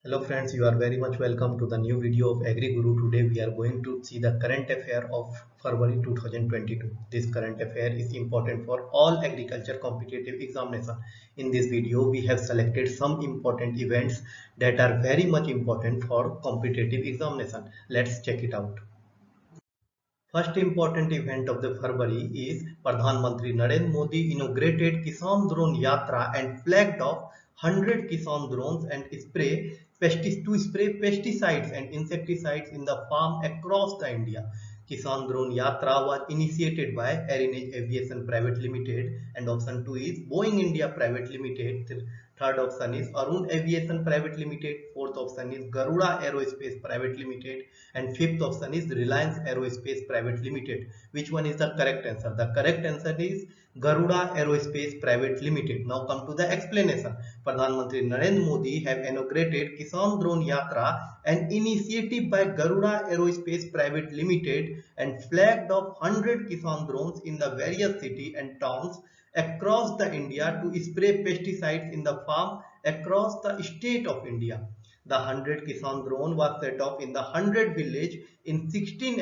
Hello friends, you are very much welcome to the new video of AgriGuru. Today we are going to see the current affair of February 2022. This current affair is important for all agriculture competitive examination. In this video, we have selected some important events that are very much important for competitive examination. Let's check it out. First important event of the February is Pradhan Mantri Narendra Modi inaugurated Kisan Drone Yatra and flagged off 100 Kisan drones and to spray pesticides and insecticides in the farm across the India. Kisan Drone Yatra was initiated by Airnage Aviation Private Limited, and option 2 is Boeing India Private Limited. Third option is Arun Aviation Private Limited. Fourth option is Garuda Aerospace Private Limited. And fifth option is Reliance Aerospace Private Limited. Which one is the correct answer? The correct answer is Garuda Aerospace Private Limited. Now come to the explanation. Pradhan Mantri Narendra Modi have inaugurated Kisan Drone Yatra, an initiative by Garuda Aerospace Private Limited, and flagged off 100 Kisan drones in the various cities and towns across the India to spray pesticides in the farm across the state of India. The 100 Kisan drone was set off in the 100 village in 16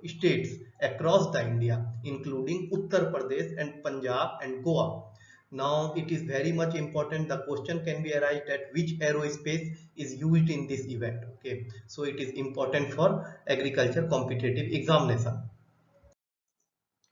states across the India, including Uttar Pradesh and Punjab and Goa. Now it is very much important. The question can be asked at which aerospace is used in this event. Okay, so it is important for agriculture competitive examination.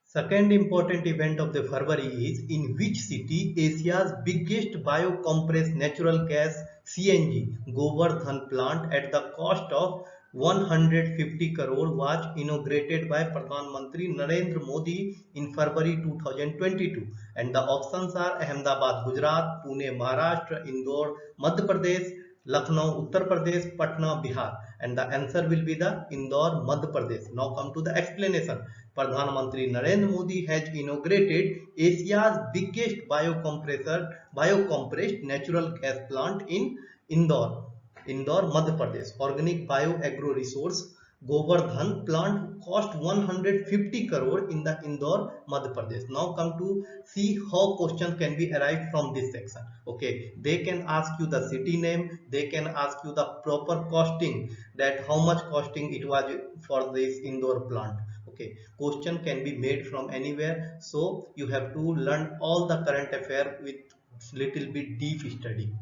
Second important event of the February is in which city Asia's biggest biocompressed natural gas CNG Govardhan plant at the cost of 150 crore was inaugurated by Pradhan Mantri Narendra Modi in February 2022, and the options are Ahmedabad Gujarat, Pune Maharashtra, Indore Madhya Pradesh, Lucknow Uttar Pradesh, Patna Bihar, and the answer will be the Indore Madhya Pradesh. Now come to the explanation. Pradhan Mantri Narendra Modi has inaugurated Asia's biggest biocompressed natural gas plant in Indore, Madhya Pradesh. Organic Bioagro Resource Govardhan plant cost 150 crore in the Indore, Madhya Pradesh. Now come to see how questions can be arrived from this section. Okay, they can ask you the city name, they can ask you the proper costing, that how much costing it was for this Indore plant. Okay, question can be made from anywhere, so you have to learn all the current affair with little bit deep study.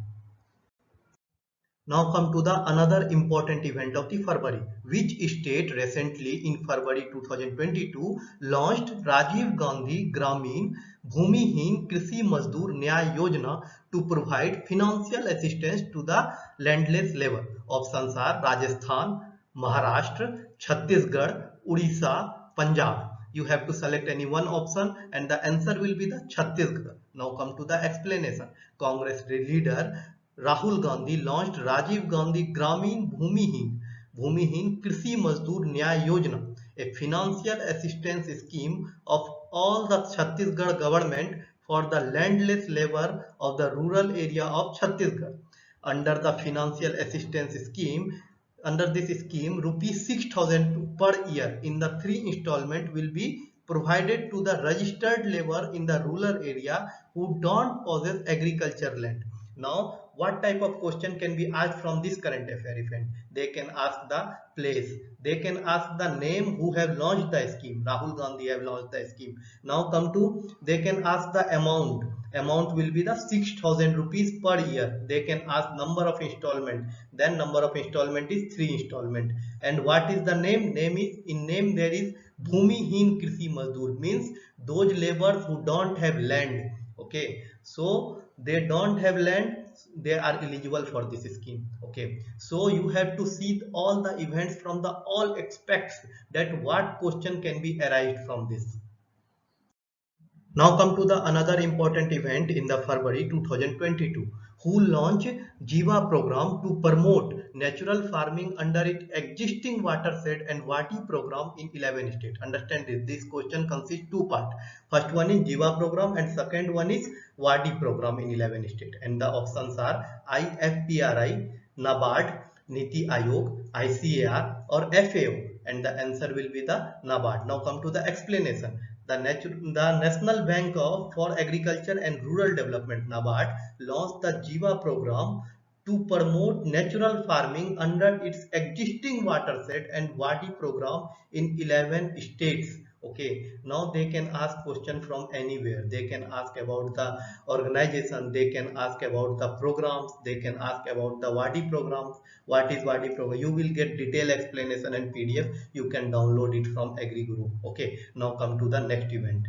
Now come to the another important event of the February. Which state recently in February 2022 launched Rajiv Gandhi Gramin Bhumihin Krishi Mazdoor Nyay Yojana to provide financial assistance to the landless labor? Options are Rajasthan, Maharashtra, Chhattisgarh, Odisha, Punjab. You have to select any one option and the answer will be the Chhattisgarh. Now come to the explanation. Congress leader Rahul Gandhi launched Rajiv Gandhi Gramin Bhumihin Krishi Mazdoor Nyay Yojana, a financial assistance scheme of all the Chhattisgarh government for the landless labor of the rural area of Chhattisgarh. Under the financial assistance scheme, under this scheme, rupees 6,000 per year in the three installment will be provided to the registered labor in the rural area who don't possess agriculture land. Now, what type of question can be asked from this current affair event? They can ask the place. They can ask the name who have launched the scheme. Rahul Gandhi have launched the scheme. Now come to, they can ask the amount. Amount will be the 6,000 rupees per year. They can ask number of installment. Then number of installment is 3 installment. And what is the name? Name is, in name there is Bhumihin Krishi Mazdoor, means those laborers who don't have land. Okay, so they don't have land, they are eligible for this scheme. Okay, so you have to see all the events from the all aspects, that what question can be arised from this. Now come to the another important event in the February 2022. Who launched Jiva program to promote natural farming under its existing watershed and Wadi program in 11 states. Understand this. This question consists two parts. First one is Jiva program and second one is Wadi program in 11 states. And the options are IFPRI, NABARD, Niti Aayog, ICAR or FAO. And the answer will be the NABARD. Now come to the explanation. The National Bank for Agriculture and Rural Development, NABARD, launched the Jiva program to promote natural farming under its existing watershed and Wadi program in 11 states. Okay, now they can ask question from anywhere. They can ask about the organization, they can ask about the programs, they can ask about the Wadi programs. What is Wadi program? You will get detailed explanation and PDF. You can download it from AgriGuru. Okay, now come to the next event.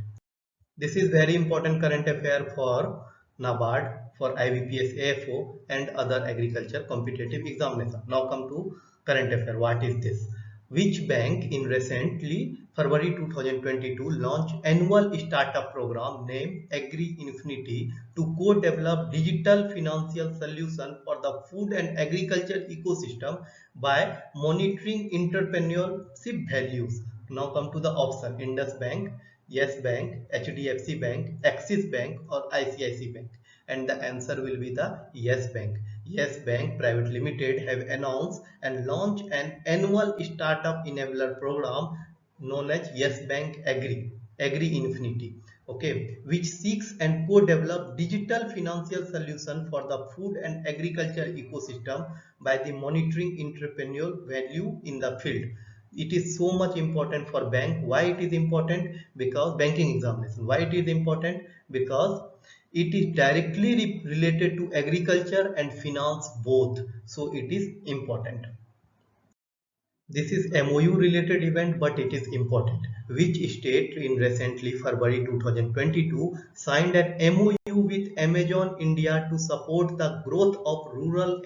This is very important current affair for NABARD, for IBPS AFO and other agriculture competitive examination. Now come to current affair. What is this? Which bank in recently February 2022 launched annual startup program named Agri Infinity to co-develop digital financial solution for the food and agriculture ecosystem by monitoring entrepreneurship values. Now come to the option: Indus Bank, Yes Bank, HDFC Bank, Axis Bank or ICICI Bank, and the answer will be the Yes Bank. Yes Bank Private Limited have announced and launched an annual startup enabler program known as Yes Bank Agri Infinity, okay, which seeks and co-develop digital financial solution for the food and agriculture ecosystem by the monitoring entrepreneurial value in the field. It is so much important for bank. Why it is important? Because banking examination. Why it is important? Because it is directly related to agriculture and finance both, so it is important. This is MOU related event, but it is important. Which state in recently February 2022 signed an MOU with Amazon India to support the growth of rural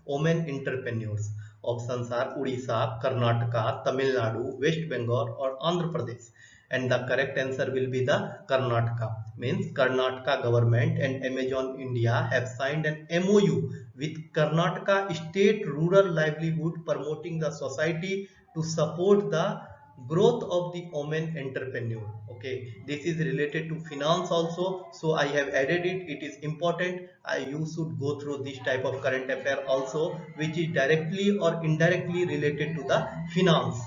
women entrepreneurs? Options are Odisha, Karnataka, Tamil Nadu, West Bengal or Andhra Pradesh. And the correct answer will be the Karnataka. Means Karnataka government and Amazon India have signed an MOU with Karnataka State Rural Livelihood promoting the society to support the growth of the women entrepreneur. Okay, this is related to finance also, so I have added it. It is important. You should go through this type of current affair also, which is directly or indirectly related to the finance.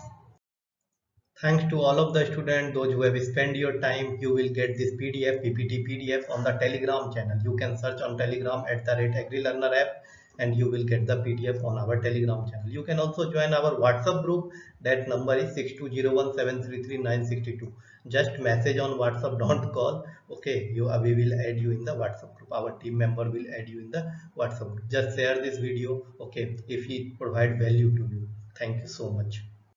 Thanks to all of the students, those who have spent your time. You will get this PDF, PPT PDF on the Telegram channel. You can search on Telegram at the rate AgriLearner app and you will get the PDF on our Telegram channel. You can also join our WhatsApp group. That number is 6201733962. Just message on WhatsApp, don't call. Okay, we will add you in the WhatsApp group. Our team member will add you in the WhatsApp group. Just share this video, okay, if it provide value to you. Thank you so much.